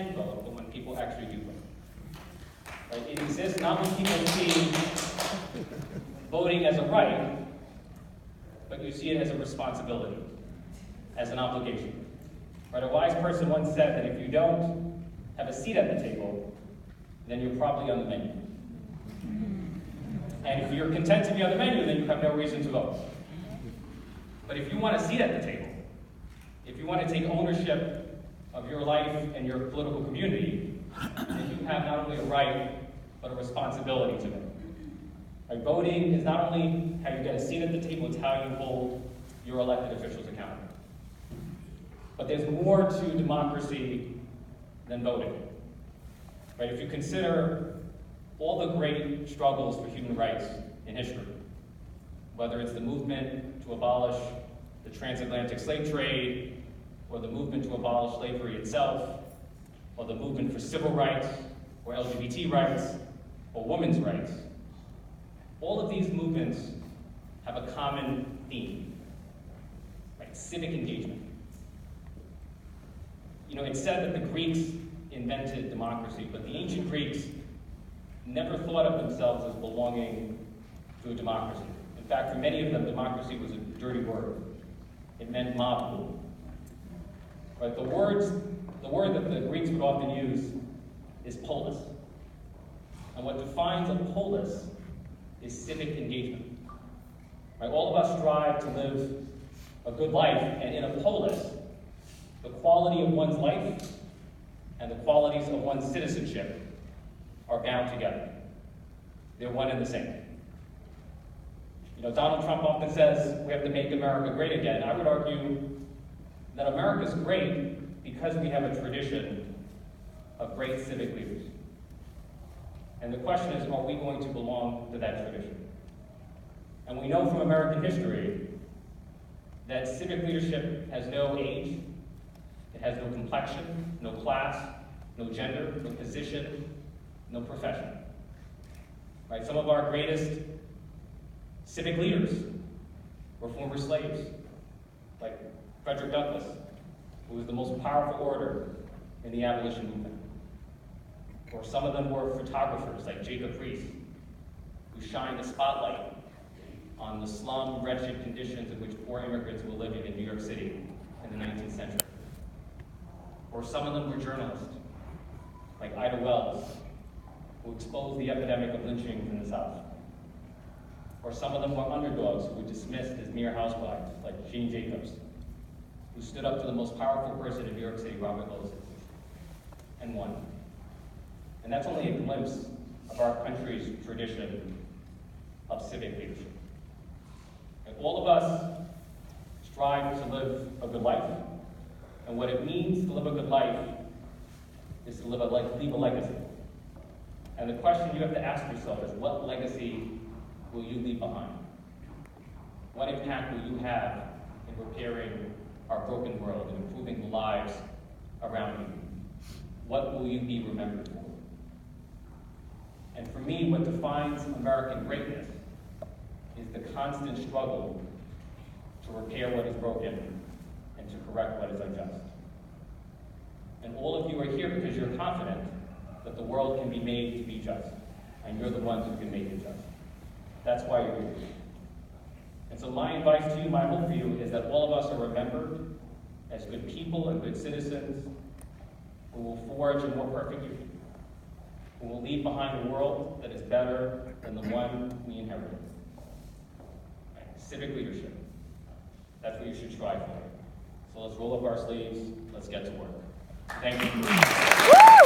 can vote, but when people actually do vote. Right? It exists not when people see voting as a right, but you see it as a responsibility, as an obligation. Right? A wise person once said that if you don't have a seat at the table, then you're probably on the menu. And if you're content to be on the menu, then you have no reason to vote. But if you want a seat at the table, if you want to take ownership of your life and your political community, then you have not only a right, but a responsibility to vote. Right? Voting is not only how you get a seat at the table, it's how you hold your elected officials accountable. But there's more to democracy than voting. Right? If you consider all the great struggles for human rights in history, whether it's the movement to abolish the transatlantic slave trade, or the movement to abolish slavery itself, or the movement for civil rights, or LGBT rights, or women's rights, all of these movements have a common theme, right? Civic engagement. You know, it's said that the Greeks invented democracy, but the ancient Greeks never thought of themselves as belonging to a democracy. In fact, for many of them, democracy was a dirty word. It meant mob rule. Right? The word that the Greeks would often use is polis. And what defines a polis is civic engagement. Right? All of us strive to live a good life, and in a polis, the quality of one's life and the qualities of one's citizenship are bound together. They're one and the same. You know, Donald Trump often says we have to make America great again. I would argue that America's great because we have a tradition of great civic leaders. And the question is, are we going to belong to that tradition? And we know from American history that civic leadership has no age, it has no complexion, no class, no gender, no position, no profession. Right? Some of our greatest civic leaders were former slaves, like Frederick Douglass, who was the most powerful orator in the abolition movement. Or some of them were photographers, like Jacob Riis, who shined a spotlight on the slum, wretched conditions in which poor immigrants were living in New York City in the 19th century. Or some of them were journalists, like Ida Wells, who exposed the epidemic of lynchings in the South. Or some of them were underdogs who were dismissed as mere housewives, like Jean Jacobs, who stood up to the most powerful person in New York City, Robert Lewis, and won. And that's only a glimpse of our country's tradition of civic leadership. And all of us strive to live a good life. And what it means to live a good life is to leave a legacy. And the question you have to ask yourself is, what legacy will you leave behind? What impact will you have in repairing our broken world and improving the lives around you? What will you be remembered for? And for me, what defines American greatness is the constant struggle to repair what is broken and to correct what is unjust. And all of you are here because you're confident that the world can be made to be just, and you're the ones who can make it just. That's why you're here. And so my advice to you, my hope for you, is that all of us are remembered as good people and good citizens who will forge a more perfect union, who will leave behind a world that is better than the one we inherited. Right? Civic leadership. That's what you should strive for. So let's roll up our sleeves, let's get to work. Thank you.